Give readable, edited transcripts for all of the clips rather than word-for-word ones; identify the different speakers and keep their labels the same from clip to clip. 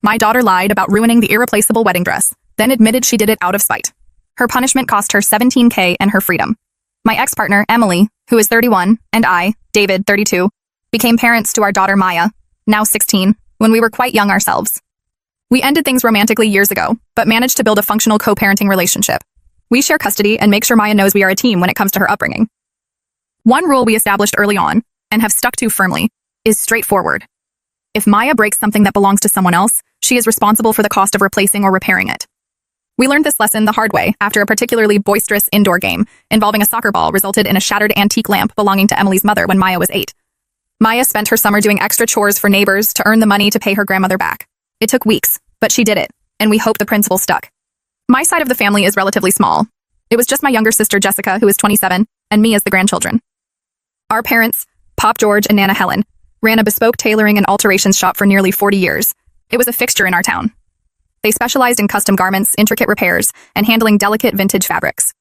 Speaker 1: My daughter lied about ruining the irreplaceable wedding dress, then admitted she did it out of spite. Her punishment cost her $17,000 and her freedom. My ex-partner, Emily, who is 31, and I, David, 32, became parents to our daughter Maya, now 16, when we were quite young ourselves. We ended things romantically years ago, but managed to build a functional co-parenting relationship. We share custody and make sure Maya knows we are a team when it comes to her upbringing. One rule we established early on, and have stuck to firmly, is straightforward. If Maya breaks something that belongs to someone else, she is responsible for the cost of replacing or repairing it. We learned this lesson the hard way after a particularly boisterous indoor game involving a soccer ball resulted in a shattered antique lamp belonging to Emily's mother when Maya was 8. Maya spent her summer doing extra chores for neighbors to earn the money to pay her grandmother back. It took weeks, but she did it, and we hope the principle stuck. My side of the family is relatively small. It was just my younger sister Jessica, who is 27, and me as the grandchildren. Our parents, Pop George and Nana Helen, ran a bespoke tailoring and alterations shop for nearly 40 years. It was a fixture in our town. They specialized in custom garments, intricate repairs, and handling delicate vintage fabrics.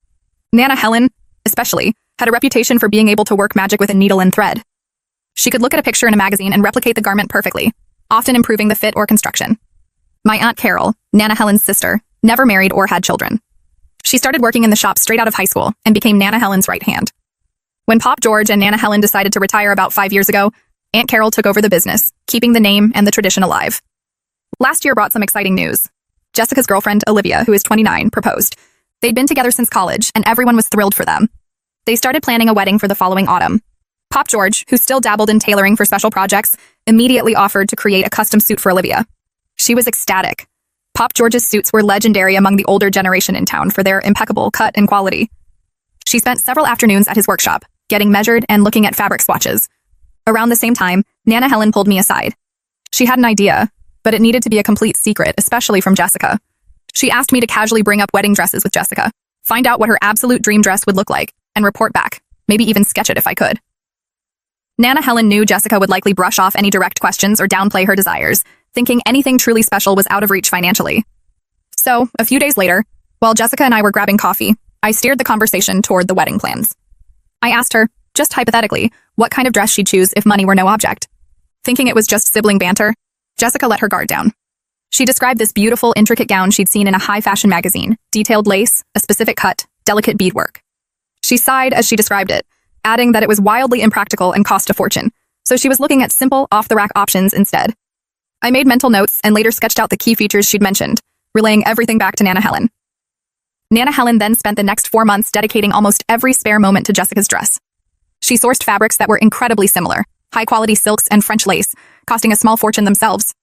Speaker 1: Nana Helen, especially, had a reputation for being able to work magic with a needle and thread. She could look at a picture in a magazine and replicate the garment perfectly, often improving the fit or construction. My Aunt Carol, Nana Helen's sister, never married or had children. She started working in the shop straight out of high school and became Nana Helen's right hand. When Pop George and Nana Helen decided to retire about 5 years ago, Aunt Carol took over the business, keeping the name and the tradition alive. Last year brought some exciting news. Jessica's girlfriend, Olivia, who is 29, proposed. They'd been together since college, and everyone was thrilled for them. They started planning a wedding for the following autumn. Pop George, who still dabbled in tailoring for special projects, immediately offered to create a custom suit for Olivia. She was ecstatic. Pop George's suits were legendary among the older generation in town for their impeccable cut and quality. She spent several afternoons at his workshop, getting measured and looking at fabric swatches. Around the same time, Nana Helen pulled me aside. She had an idea, but it needed to be a complete secret, especially from Jessica. She asked me to casually bring up wedding dresses with Jessica, find out what her absolute dream dress would look like, and report back, maybe even sketch it if I could. Nana Helen knew Jessica would likely brush off any direct questions or downplay her desires, thinking anything truly special was out of reach financially. So, a few days later, while Jessica and I were grabbing coffee, I steered the conversation toward the wedding plans. I asked her, just hypothetically, what kind of dress she'd choose if money were no object. Thinking it was just sibling banter, Jessica let her guard down. She described this beautiful, intricate gown she'd seen in a high-fashion magazine, detailed lace, a specific cut, delicate beadwork. She sighed as she described it, adding that it was wildly impractical and cost a fortune, so she was looking at simple, off-the-rack options instead. I made mental notes and later sketched out the key features she'd mentioned, relaying everything back to Nana Helen. Nana Helen then spent the next 4 months dedicating almost every spare moment to Jessica's dress. She sourced fabrics that were incredibly similar, high-quality silks and French lace, costing a small fortune themselves.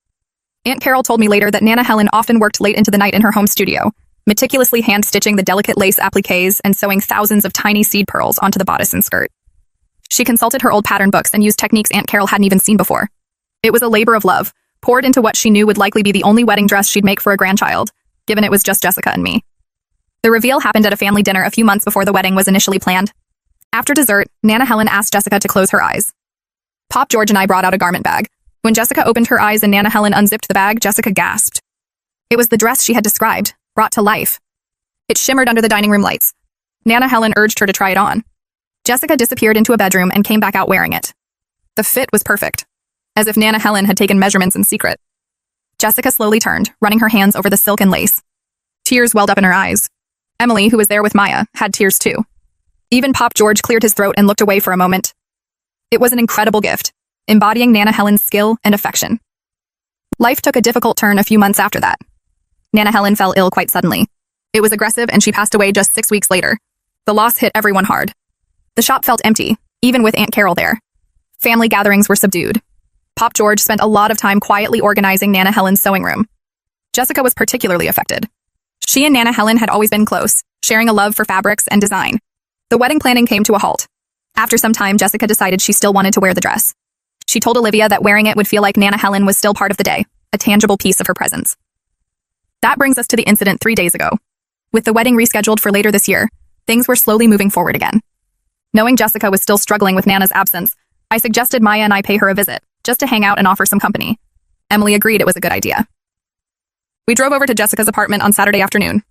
Speaker 1: Aunt Carol told me later that Nana Helen often worked late into the night in her home studio, meticulously hand-stitching the delicate lace appliques and sewing thousands of tiny seed pearls onto the bodice and skirt. She consulted her old pattern books and used techniques Aunt Carol hadn't even seen before. It was a labor of love, poured into what she knew would likely be the only wedding dress she'd make for a grandchild, given it was just Jessica and me. The reveal happened at a family dinner a few months before the wedding was initially planned. After dessert, Nana Helen asked Jessica to close her eyes. Pop George and I brought out a garment bag. When Jessica opened her eyes and Nana Helen unzipped the bag, Jessica gasped. It was the dress she had described, brought to life. It shimmered under the dining room lights. Nana Helen urged her to try it on. Jessica disappeared into a bedroom and came back out wearing it. The fit was perfect, as if Nana Helen had taken measurements in secret. Jessica slowly turned, running her hands over the silk and lace. Tears welled up in her eyes. Emily, who was there with Maya, had tears too. Even Pop George cleared his throat and looked away for a moment. It was an incredible gift, embodying Nana Helen's skill and affection. Life took a difficult turn a few months after that. Nana Helen fell ill quite suddenly. It was aggressive and she passed away just 6 weeks later. The loss hit everyone hard. The shop felt empty, even with Aunt Carol there. Family gatherings were subdued. Pop George spent a lot of time quietly organizing Nana Helen's sewing room. Jessica was particularly affected. She and Nana Helen had always been close, sharing a love for fabrics and design. The wedding planning came to a halt. After some time, Jessica decided she still wanted to wear the dress. She told Olivia that wearing it would feel like Nana Helen was still part of the day, a tangible piece of her presence. That brings us to the incident 3 days ago. With the wedding rescheduled for later this year, things were slowly moving forward again. Knowing Jessica was still struggling with Nana's absence, I suggested Maya and I pay her a visit, just to hang out and offer some company. Emily agreed it was a good idea. We drove over to Jessica's apartment on Saturday afternoon.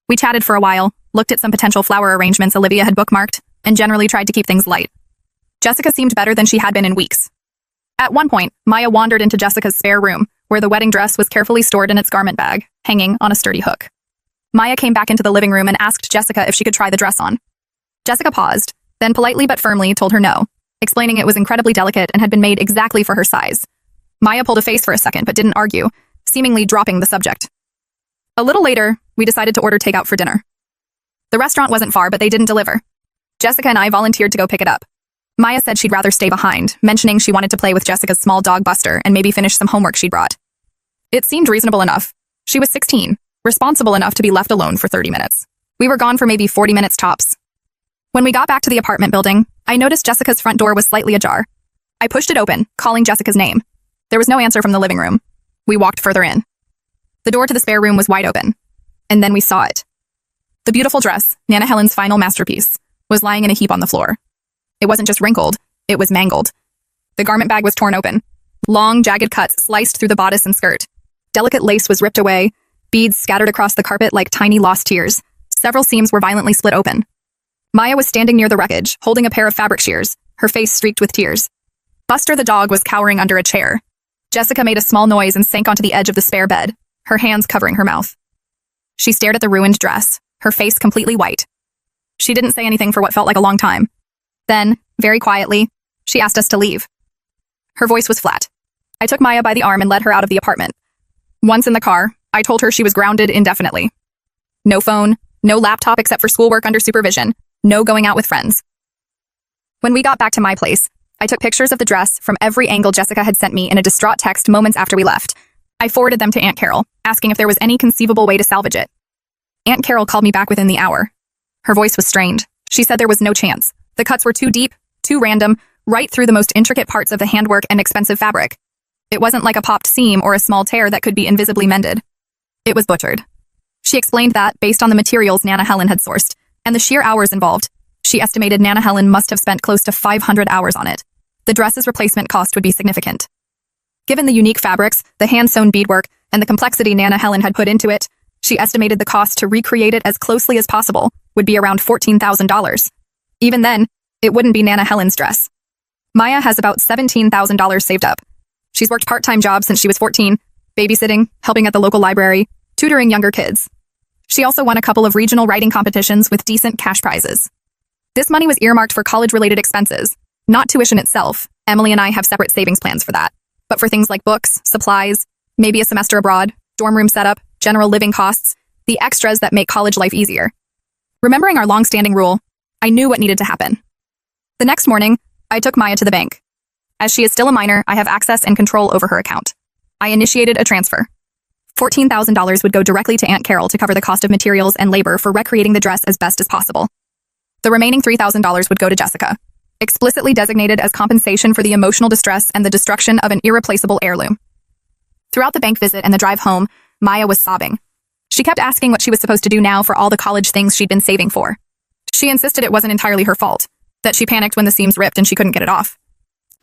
Speaker 1: We chatted for a while, looked at some potential flower arrangements Olivia had bookmarked, and generally tried to keep things light. Jessica seemed better than she had been in weeks. At one point, Maya wandered into Jessica's spare room, where where the wedding dress was carefully stored in its garment bag, hanging on a sturdy hook. Maya came back into the living room and asked Jessica if she could try the dress on. Jessica paused, then politely but firmly told her no, explaining it was incredibly delicate and had been made exactly for her size. Maya pulled a face for a second but didn't argue, seemingly dropping the subject. A little later, we decided to order takeout for dinner. The restaurant wasn't far, but they didn't deliver. Jessica and I volunteered to go pick it up. Maya said she'd rather stay behind, mentioning she wanted to play with Jessica's small dog Buster and maybe finish some homework she'd brought. It seemed reasonable enough. She was 16, responsible enough to be left alone for 30 minutes. We were gone for maybe 40 minutes tops. When we got back to the apartment building, I noticed Jessica's front door was slightly ajar. I pushed it open, calling Jessica's name. There was no answer from the living room. We walked further in. The door to the spare room was wide open. And then we saw it. The beautiful dress, Nana Helen's final masterpiece, was lying in a heap on the floor. It wasn't just wrinkled, it was mangled. The garment bag was torn open. Long, jagged cuts sliced through the bodice and skirt. Delicate lace was ripped away, beads scattered across the carpet like tiny lost tears. Several seams were violently split open. Maya was standing near the wreckage, holding a pair of fabric shears, her face streaked with tears. Buster the dog was cowering under a chair. Jessica made a small noise and sank onto the edge of the spare bed, her hands covering her mouth. She stared at the ruined dress, her face completely white. She didn't say anything for what felt like a long time. Then, very quietly, she asked us to leave. Her voice was flat. I took Maya by the arm and led her out of the apartment. Once in the car, I told her she was grounded indefinitely. No phone, no laptop except for schoolwork under supervision, no going out with friends. When we got back to my place, I took pictures of the dress from every angle Jessica had sent me in a distraught text moments after we left. I forwarded them to Aunt Carol, asking if there was any conceivable way to salvage it. Aunt Carol called me back within the hour. Her voice was strained. She said there was no chance. The cuts were too deep, too random, right through the most intricate parts of the handwork and expensive fabric. It wasn't like a popped seam or a small tear that could be invisibly mended. It was butchered. She explained that, based on the materials Nana Helen had sourced, and the sheer hours involved, she estimated Nana Helen must have spent close to 500 hours on it. The dress's replacement cost would be significant. Given the unique fabrics, the hand-sewn beadwork, and the complexity Nana Helen had put into it, she estimated the cost to recreate it as closely as possible would be around $14,000. Even then, it wouldn't be Nana Helen's dress. Maya has about $17,000 saved up. She's worked part-time jobs since she was 14, babysitting, helping at the local library, tutoring younger kids. She also won a couple of regional writing competitions with decent cash prizes. This money was earmarked for college-related expenses, not tuition itself. Emily and I have separate savings plans for that. But for things like books, supplies, maybe a semester abroad, dorm room setup, general living costs, the extras that make college life easier. Remembering our long-standing rule, I knew what needed to happen. The next morning, I took Maya to the bank. As she is still a minor, I have access and control over her account. I initiated a transfer. $14,000 would go directly to Aunt Carol to cover the cost of materials and labor for recreating the dress as best as possible. The remaining $3,000 would go to Jessica, explicitly designated as compensation for the emotional distress and the destruction of an irreplaceable heirloom. Throughout the bank visit and the drive home, Maya was sobbing. She kept asking what she was supposed to do now for all the college things she'd been saving for. She insisted it wasn't entirely her fault, that she panicked when the seams ripped and she couldn't get it off.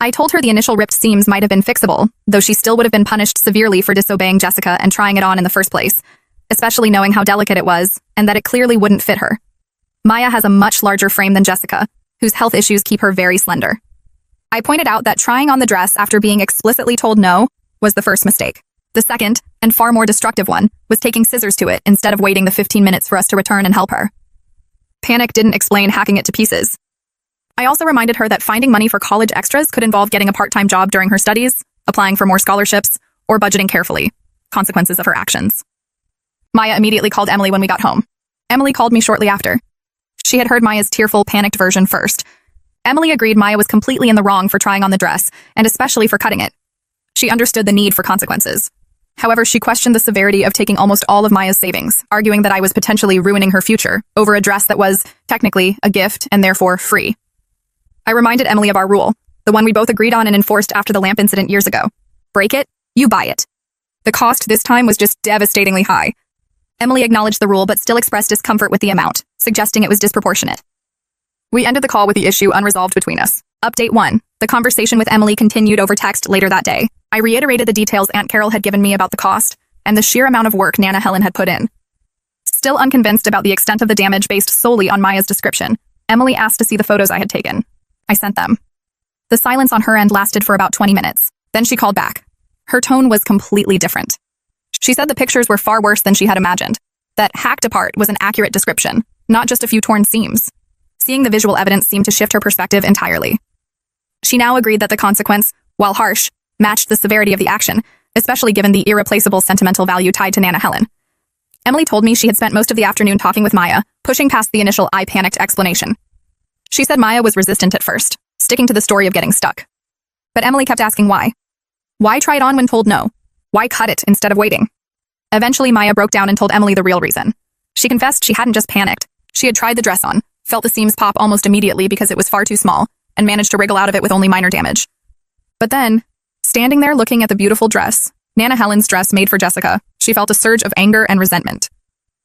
Speaker 1: I told her the initial ripped seams might have been fixable, though she still would have been punished severely for disobeying Jessica and trying it on in the first place, especially knowing how delicate it was and that it clearly wouldn't fit her. Maya has a much larger frame than Jessica, whose health issues keep her very slender. I pointed out that trying on the dress after being explicitly told no was the first mistake. The second, and far more destructive one, was taking scissors to it instead of waiting the 15 minutes for us to return and help her. Panic didn't explain hacking it to pieces. I also reminded her that finding money for college extras could involve getting a part-time job during her studies, applying for more scholarships, or budgeting carefully. Consequences of her actions. Maya immediately called Emily when we got home. Emily called me shortly after. She had heard Maya's tearful, panicked version first. Emily agreed Maya was completely in the wrong for trying on the dress, and especially for cutting it. She understood the need for consequences. However, she questioned the severity of taking almost all of Maya's savings, arguing that I was potentially ruining her future over a dress that was, technically, a gift and therefore free. I reminded Emily of our rule, the one we both agreed on and enforced after the lamp incident years ago. Break it, you buy it. The cost this time was just devastatingly high. Emily acknowledged the rule but still expressed discomfort with the amount, suggesting it was disproportionate. We ended the call with the issue unresolved between us. Update 1. The conversation with Emily continued over text later that day. I reiterated the details Aunt Carol had given me about the cost and the sheer amount of work Nana Helen had put in. Still unconvinced about the extent of the damage based solely on Maya's description, Emily asked to see the photos I had taken. I sent them. The silence on her end lasted for about 20 minutes. Then she called back. Her tone was completely different. She said the pictures were far worse than she had imagined, that hacked apart was an accurate description, not just a few torn seams. Seeing the visual evidence seemed to shift her perspective entirely. She now agreed that the consequence, while harsh, matched the severity of the action, especially given the irreplaceable sentimental value tied to Nana Helen. Emily told me she had spent most of the afternoon talking with Maya, pushing past the initial "I panicked" explanation. She said Maya was resistant at first, sticking to the story of getting stuck. But Emily kept asking why. Why try it on when told no? Why cut it instead of waiting? Eventually, Maya broke down and told Emily the real reason. She confessed she hadn't just panicked. She had tried the dress on, felt the seams pop almost immediately because it was far too small, and managed to wriggle out of it with only minor damage. But then, standing there looking at the beautiful dress, Nana Helen's dress made for Jessica, she felt a surge of anger and resentment.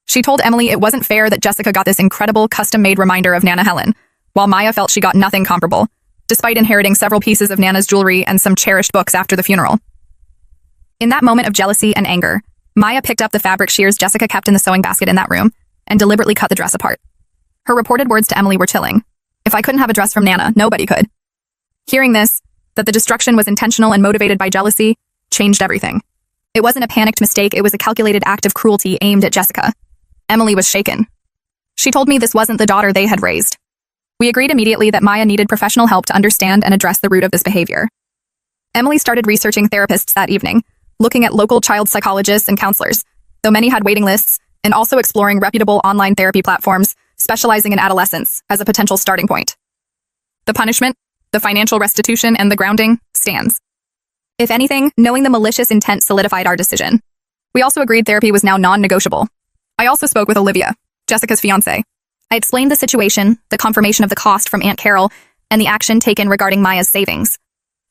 Speaker 1: She told Emily it wasn't fair that Jessica got this incredible custom-made reminder of Nana Helen, while Maya felt she got nothing comparable, despite inheriting several pieces of Nana's jewelry and some cherished books after the funeral. In that moment of jealousy and anger, Maya picked up the fabric shears Jessica kept in the sewing basket in that room and deliberately cut the dress apart. Her reported words to Emily were chilling. "If I couldn't have a dress from Nana, nobody could." Hearing this, that the destruction was intentional and motivated by jealousy, changed everything. It wasn't a panicked mistake, it was a calculated act of cruelty aimed at Jessica. Emily was shaken. She told me this wasn't the daughter they had raised. We agreed immediately that Maya needed professional help to understand and address the root of this behavior. Emily started researching therapists that evening, looking at local child psychologists and counselors, though many had waiting lists, and also exploring reputable online therapy platforms specializing in adolescence as a potential starting point. The punishment, the financial restitution, and the grounding stands. If anything, knowing the malicious intent solidified our decision. We also agreed therapy was now non-negotiable. I also spoke with Olivia, Jessica's fiancée. I explained the situation, the confirmation of the cost from Aunt Carol, and the action taken regarding Maya's savings.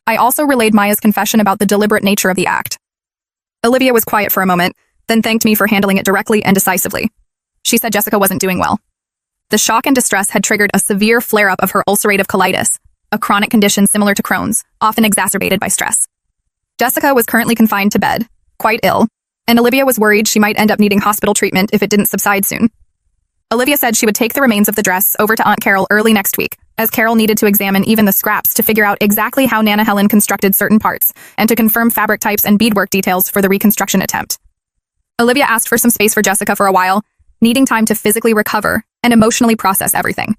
Speaker 1: I also relayed Maya's confession about the deliberate nature of the act. Olivia was quiet for a moment, then thanked me for handling it directly and decisively. She said Jessica wasn't doing well. The shock and distress had triggered a severe flare-up of her ulcerative colitis, a chronic condition similar to Crohn's, often exacerbated by stress. Jessica was currently confined to bed, quite ill, and Olivia was worried she might end up needing hospital treatment if it didn't subside soon. Olivia said she would take the remains of the dress over to Aunt Carol early next week, as Carol needed to examine even the scraps to figure out exactly how Nana Helen constructed certain parts, and to confirm fabric types and beadwork details for the reconstruction attempt. Olivia asked for some space for Jessica for a while, needing time to physically recover and emotionally process everything.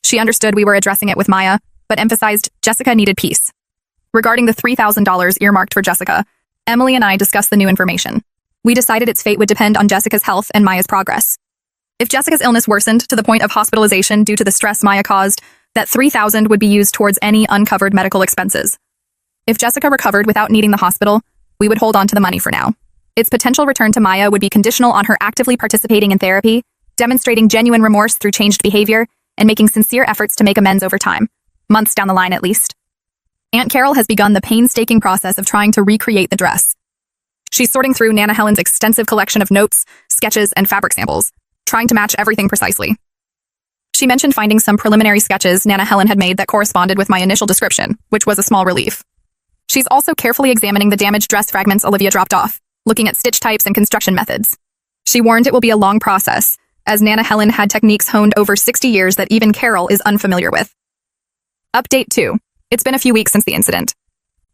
Speaker 1: She understood we were addressing it with Maya, but emphasized Jessica needed peace. Regarding the $3,000 earmarked for Jessica, Emily and I discussed the new information. We decided its fate would depend on Jessica's health and Maya's progress. If Jessica's illness worsened to the point of hospitalization due to the stress Maya caused, that $3,000 would be used towards any uncovered medical expenses. If Jessica recovered without needing the hospital, we would hold on to the money for now. Its potential return to Maya would be conditional on her actively participating in therapy, demonstrating genuine remorse through changed behavior, and making sincere efforts to make amends over time, months down the line at least. Aunt Carol has begun the painstaking process of trying to recreate the dress. She's sorting through Nana Helen's extensive collection of notes, sketches, and fabric samples, trying to match everything precisely. She mentioned finding some preliminary sketches Nana Helen had made that corresponded with my initial description, which was a small relief. She's also carefully examining the damaged dress fragments Olivia dropped off, looking at stitch types and construction methods. She warned it will be a long process, as Nana Helen had techniques honed over 60 years that even Carol is unfamiliar with. Update 2. It's been a few weeks since the incident.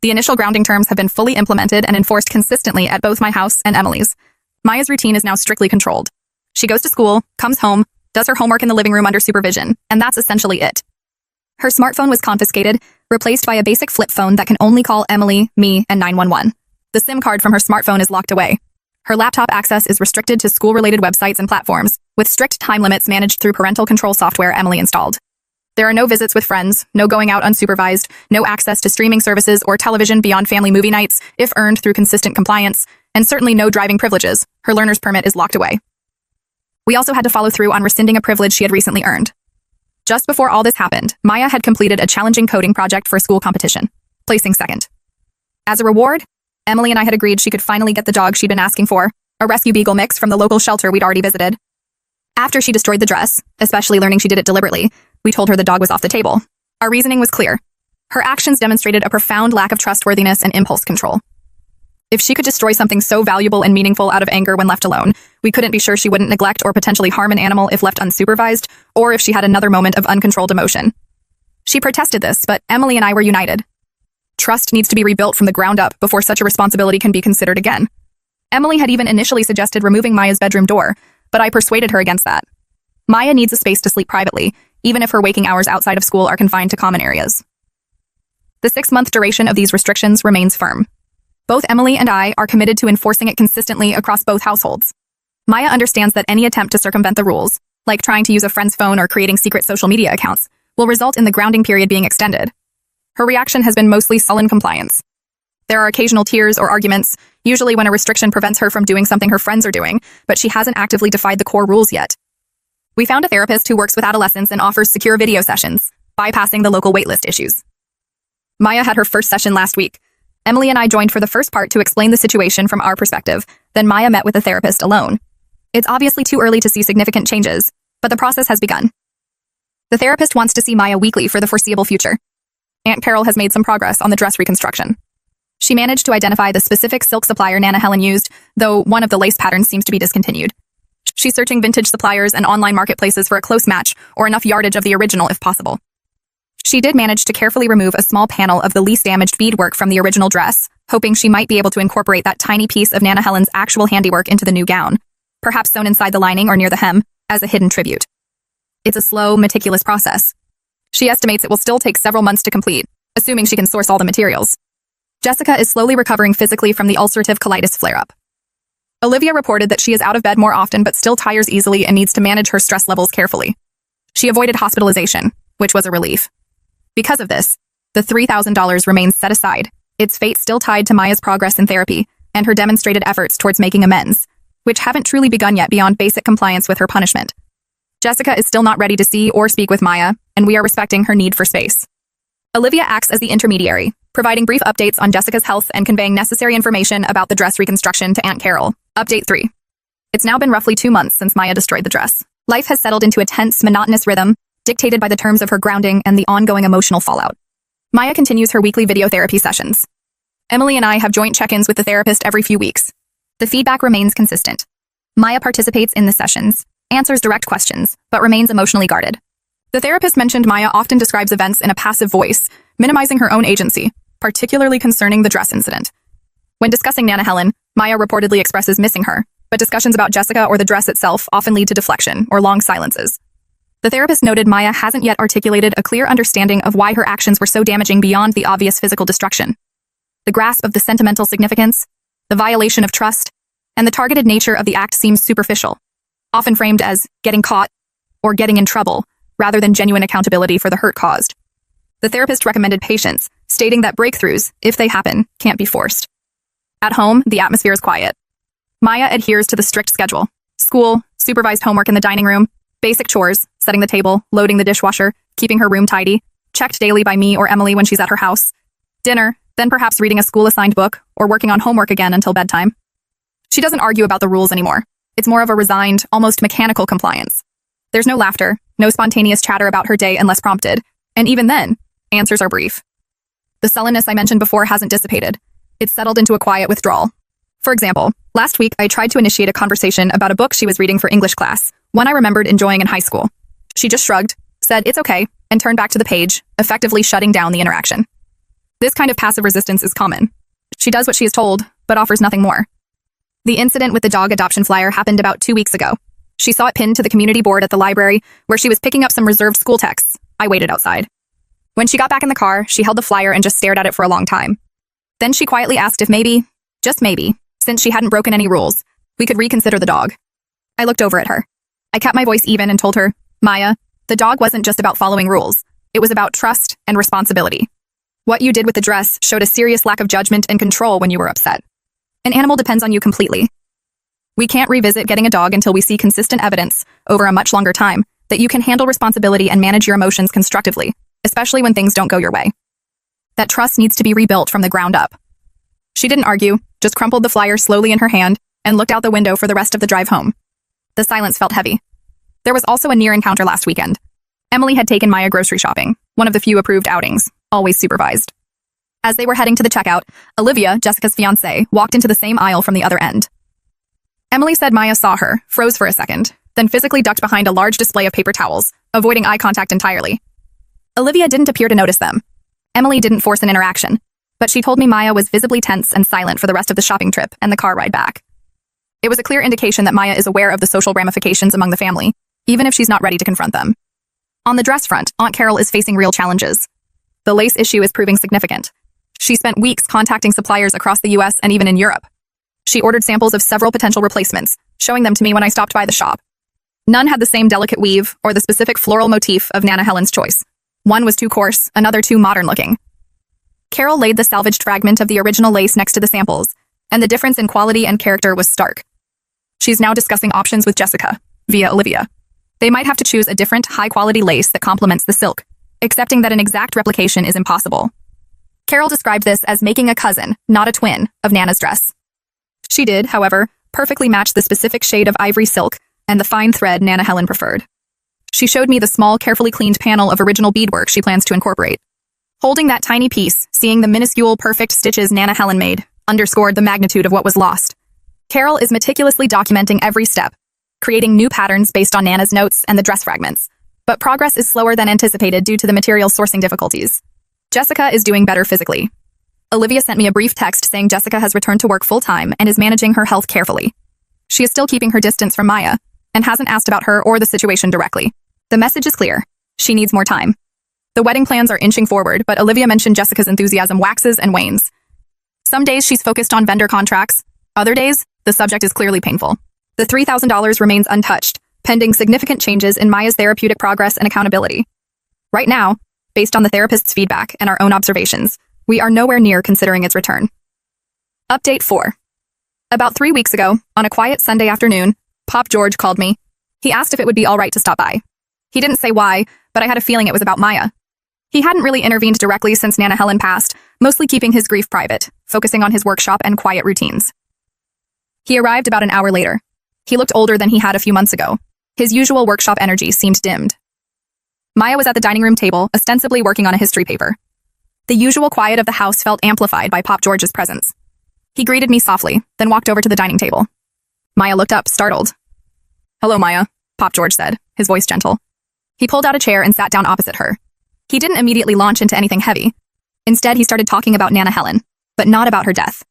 Speaker 1: The initial grounding terms have been fully implemented and enforced consistently at both my house and Emily's. Maya's routine is now strictly controlled. She goes to school, comes home, does her homework in the living room under supervision, and that's essentially it. Her smartphone was confiscated, replaced by a basic flip phone that can only call Emily, me, and 911. The SIM card from her smartphone is locked away. Her laptop access is restricted to school-related websites and platforms, with strict time limits managed through parental control software Emily installed. There are no visits with friends, no going out unsupervised, no access to streaming services or television beyond family movie nights, if earned through consistent compliance, and certainly no driving privileges. Her learner's permit is locked away. We also had to follow through on rescinding a privilege she had recently earned. Just before all this happened, Maya had completed a challenging coding project for a school competition, placing second. As a reward, Emily and I had agreed she could finally get the dog she'd been asking for, a rescue beagle mix from the local shelter we'd already visited. After she destroyed the dress, especially learning she did it deliberately, we told her the dog was off the table. Our reasoning was clear. Her actions demonstrated a profound lack of trustworthiness and impulse control. If she could destroy something so valuable and meaningful out of anger when left alone, we couldn't be sure she wouldn't neglect or potentially harm an animal if left unsupervised, or if she had another moment of uncontrolled emotion. She protested this, but Emily and I were united. Trust needs to be rebuilt from the ground up before such a responsibility can be considered again. Emily had even initially suggested removing Maya's bedroom door, but I persuaded her against that. Maya needs a space to sleep privately, even if her waking hours outside of school are confined to common areas. The 6-month duration of these restrictions remains firm. Both Emily and I are committed to enforcing it consistently across both households. Maya understands that any attempt to circumvent the rules, like trying to use a friend's phone or creating secret social media accounts, will result in the grounding period being extended. Her reaction has been mostly sullen compliance. There are occasional tears or arguments, usually when a restriction prevents her from doing something her friends are doing, but she hasn't actively defied the core rules yet. We found a therapist who works with adolescents and offers secure video sessions, bypassing the local waitlist issues. Maya had her first session last week. Emily and I joined for the first part to explain the situation from our perspective, then Maya met with the therapist alone. It's obviously too early to see significant changes, but the process has begun. The therapist wants to see Maya weekly for the foreseeable future. Aunt Carol has made some progress on the dress reconstruction. She managed to identify the specific silk supplier Nana Helen used, though one of the lace patterns seems to be discontinued. She's searching vintage suppliers and online marketplaces for a close match or enough yardage of the original if possible. She did manage to carefully remove a small panel of the least damaged beadwork from the original dress, hoping she might be able to incorporate that tiny piece of Nana Helen's actual handiwork into the new gown, perhaps sewn inside the lining or near the hem, as a hidden tribute. It's a slow, meticulous process. She estimates it will still take several months to complete, assuming she can source all the materials. Jessica is slowly recovering physically from the ulcerative colitis flare-up. Olivia reported that she is out of bed more often but still tires easily and needs to manage her stress levels carefully. She avoided hospitalization, which was a relief. Because of this, the $3,000 remains set aside, its fate still tied to Maya's progress in therapy and her demonstrated efforts towards making amends, which haven't truly begun yet beyond basic compliance with her punishment. Jessica is still not ready to see or speak with Maya, and we are respecting her need for space. Olivia acts as the intermediary, providing brief updates on Jessica's health and conveying necessary information about the dress reconstruction to Aunt Carol. Update 3. It's now been roughly 2 months since Maya destroyed the dress. Life has settled into a tense, monotonous rhythm, dictated by the terms of her grounding and the ongoing emotional fallout. Maya continues her weekly video therapy sessions. Emily and I have joint check-ins with the therapist every few weeks. The feedback remains consistent. Maya participates in the sessions, answers direct questions, but remains emotionally guarded. The therapist mentioned Maya often describes events in a passive voice, minimizing her own agency, particularly concerning the dress incident. When discussing Nana Helen, Maya reportedly expresses missing her, but discussions about Jessica or the dress itself often lead to deflection or long silences. The therapist noted Maya hasn't yet articulated a clear understanding of why her actions were so damaging beyond the obvious physical destruction. The grasp of the sentimental significance, the violation of trust, and the targeted nature of the act seems superficial, often framed as getting caught or getting in trouble, rather than genuine accountability for the hurt caused. The therapist recommended patience, stating that breakthroughs, if they happen, can't be forced. At home, the atmosphere is quiet. Maya adheres to the strict schedule: school, supervised homework in the dining room, basic chores, setting the table, loading the dishwasher, keeping her room tidy, checked daily by me or Emily when she's at her house, dinner, then perhaps reading a school-assigned book or working on homework again until bedtime. She doesn't argue about the rules anymore. It's more of a resigned, almost mechanical compliance. There's no laughter, no spontaneous chatter about her day unless prompted, and even then, answers are brief. The sullenness I mentioned before hasn't dissipated. It's settled into a quiet withdrawal. For example, last week I tried to initiate a conversation about a book she was reading for English class, one I remembered enjoying in high school. She just shrugged, said it's okay, and turned back to the page, effectively shutting down the interaction. This kind of passive resistance is common. She does what she is told, but offers nothing more. The incident with the dog adoption flyer happened about 2 weeks ago. She saw it pinned to the community board at the library, where she was picking up some reserved school texts. I waited outside. When she got back in the car, she held the flyer and just stared at it for a long time. Then she quietly asked if maybe, just maybe, since she hadn't broken any rules, we could reconsider the dog. I looked over at her. I kept my voice even and told her, Maya, the dog wasn't just about following rules. It was about trust and responsibility. What you did with the dress showed a serious lack of judgment and control when you were upset. An animal depends on you completely. We can't revisit getting a dog until we see consistent evidence, over a much longer time, that you can handle responsibility and manage your emotions constructively, especially when things don't go your way. That trust needs to be rebuilt from the ground up. She didn't argue, just crumpled the flyer slowly in her hand and looked out the window for the rest of the drive home. The silence felt heavy. There was also a near encounter last weekend. Emily had taken Maya grocery shopping, one of the few approved outings, always supervised. As they were heading to the checkout, Olivia, Jessica's fiancée, walked into the same aisle from the other end. Emily said Maya saw her, froze for a second, then physically ducked behind a large display of paper towels, avoiding eye contact entirely. Olivia didn't appear to notice them. Emily didn't force an interaction, but she told me Maya was visibly tense and silent for the rest of the shopping trip and the car ride back. It was a clear indication that Maya is aware of the social ramifications among the family, even if she's not ready to confront them. On the dress front, Aunt Carol is facing real challenges. The lace issue is proving significant. She spent weeks contacting suppliers across the US and even in Europe. She ordered samples of several potential replacements, showing them to me when I stopped by the shop. None had the same delicate weave or the specific floral motif of Nana Helen's choice. One was too coarse, another too modern-looking. Carol laid the salvaged fragment of the original lace next to the samples, and the difference in quality and character was stark. She's now discussing options with Jessica, via Olivia. They might have to choose a different, high-quality lace that complements the silk, accepting that an exact replication is impossible. Carol described this as making a cousin, not a twin, of Nana's dress. She did, however, perfectly match the specific shade of ivory silk and the fine thread Nana Helen preferred. She showed me the small, carefully cleaned panel of original beadwork she plans to incorporate. Holding that tiny piece, seeing the minuscule, perfect stitches Nana Helen made, underscored the magnitude of what was lost. Carol is meticulously documenting every step, creating new patterns based on Nana's notes and the dress fragments. But progress is slower than anticipated due to the material sourcing difficulties. Jessica is doing better physically. Olivia sent me a brief text saying Jessica has returned to work full-time and is managing her health carefully. She is still keeping her distance from Maya and hasn't asked about her or the situation directly. The message is clear. She needs more time. The wedding plans are inching forward, but Olivia mentioned Jessica's enthusiasm waxes and wanes. Some days she's focused on vendor contracts. Other days, the subject is clearly painful. The $3,000 remains untouched, pending significant changes in Maya's therapeutic progress and accountability. Right now, based on the therapist's feedback and our own observations, we are nowhere near considering its return. Update 4. About 3 weeks ago, on a quiet Sunday afternoon, Pop George called me. He asked if it would be all right to stop by. He didn't say why, but I had a feeling it was about Maya. He hadn't really intervened directly since Nana Helen passed, mostly keeping his grief private, focusing on his workshop and quiet routines. He arrived about an hour later. He looked older than he had a few months ago. His usual workshop energy seemed dimmed. Maya was at the dining room table, ostensibly working on a history paper. The usual quiet of the house felt amplified by Pop George's presence. He greeted me softly, then walked over to the dining table. Maya looked up, startled. "Hello, Maya," Pop George said, his voice gentle. He pulled out a chair and sat down opposite her. He didn't immediately launch into anything heavy. Instead, he started talking about Nana Helen, but not about her death.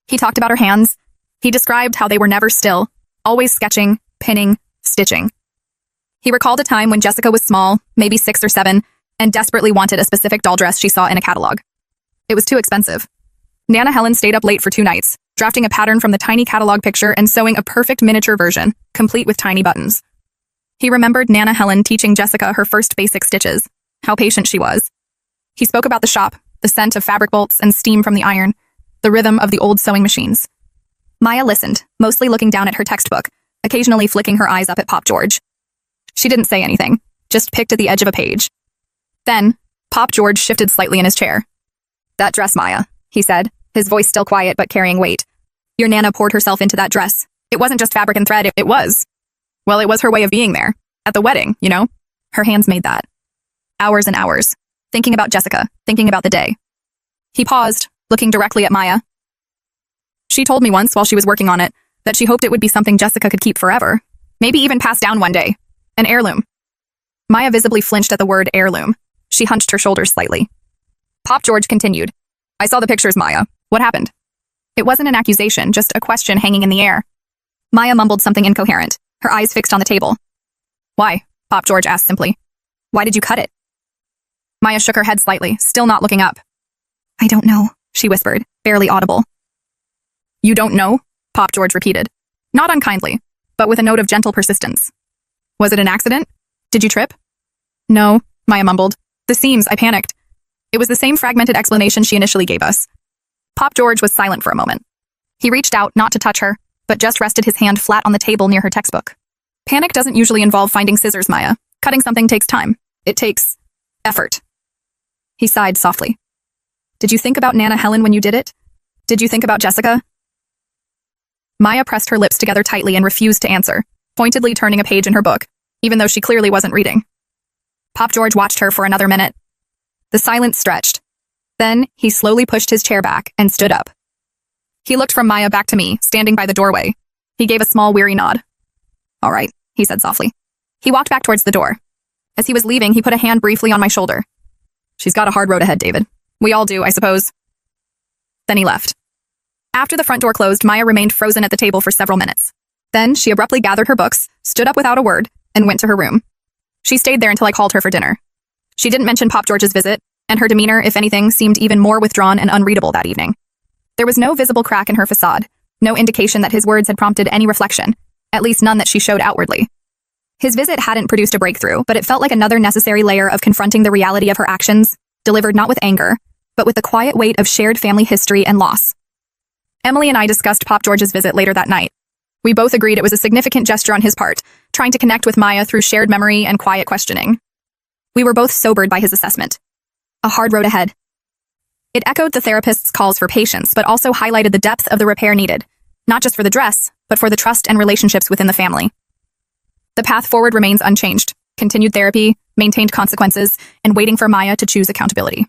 Speaker 1: He talked about her hands. He described how they were never still, always sketching, pinning, stitching. He recalled a time when Jessica was small, maybe 6 or 7, and desperately wanted a specific doll dress she saw in a catalog. It was too expensive. Nana Helen stayed up late for 2 nights, drafting a pattern from the tiny catalog picture and sewing a perfect miniature version, complete with tiny buttons. He remembered Nana Helen teaching Jessica her first basic stitches, how patient she was. He spoke about the shop, the scent of fabric bolts and steam from the iron, the rhythm of the old sewing machines. Maya listened, mostly looking down at her textbook, occasionally flicking her eyes up at Pop George. She didn't say anything, just picked at the edge of a page. Then, Pop George shifted slightly in his chair. "That dress, Maya," he said, his voice still quiet but carrying weight. "Your Nana poured herself into that dress. It wasn't just fabric and thread, it was. Well, it was her way of being there. At the wedding, you know? Her hands made that. Hours and hours. Thinking about Jessica, thinking about the day." He paused, looking directly at Maya. "She told me once while she was working on it that she hoped it would be something Jessica could keep forever. Maybe even pass down one day. An heirloom." Maya visibly flinched at the word heirloom. She hunched her shoulders slightly. Pop George continued. "I saw the pictures, Maya. What happened?" It wasn't an accusation, just a question hanging in the air. Maya mumbled something incoherent, her eyes fixed on the table. "Why?" Pop George asked simply. "Why did you cut it?" Maya shook her head slightly, still not looking up. "I don't know," she whispered, barely audible. "You don't know?" Pop George repeated. Not unkindly, but with a note of gentle persistence. "Was it an accident? Did you trip?" "No," Maya mumbled. "The seams, I panicked." It was the same fragmented explanation she initially gave us. Pop George was silent for a moment. He reached out, not to touch her, but just rested his hand flat on the table near her textbook. "Panic doesn't usually involve finding scissors, Maya. Cutting something takes time. It takes effort." He sighed softly. "Did you think about Nana Helen when you did it? Did you think about Jessica?" Maya pressed her lips together tightly and refused to answer, pointedly turning a page in her book, even though she clearly wasn't reading. Pop George watched her for another minute. The silence stretched. Then, he slowly pushed his chair back and stood up. He looked from Maya back to me, standing by the doorway. He gave a small, weary nod. "All right," he said softly. He walked back towards the door. As he was leaving, he put a hand briefly on my shoulder. "She's got a hard road ahead, David. We all do, I suppose." Then he left. After the front door closed, Maya remained frozen at the table for several minutes. Then she abruptly gathered her books, stood up without a word, and went to her room. She stayed there until I called her for dinner. She didn't mention Pop George's visit, and her demeanor, if anything, seemed even more withdrawn and unreadable that evening. There was no visible crack in her facade, no indication that his words had prompted any reflection, at least none that she showed outwardly. His visit hadn't produced a breakthrough, but it felt like another necessary layer of confronting the reality of her actions, delivered not with anger, but with the quiet weight of shared family history and loss. Emily and I discussed Pop George's visit later that night. We both agreed it was a significant gesture on his part, trying to connect with Maya through shared memory and quiet questioning. We were both sobered by his assessment. A hard road ahead. It echoed the therapist's calls for patience, but also highlighted the depth of the repair needed, not just for the dress, but for the trust and relationships within the family. The path forward remains unchanged: continued therapy, maintained consequences, and waiting for Maya to choose accountability.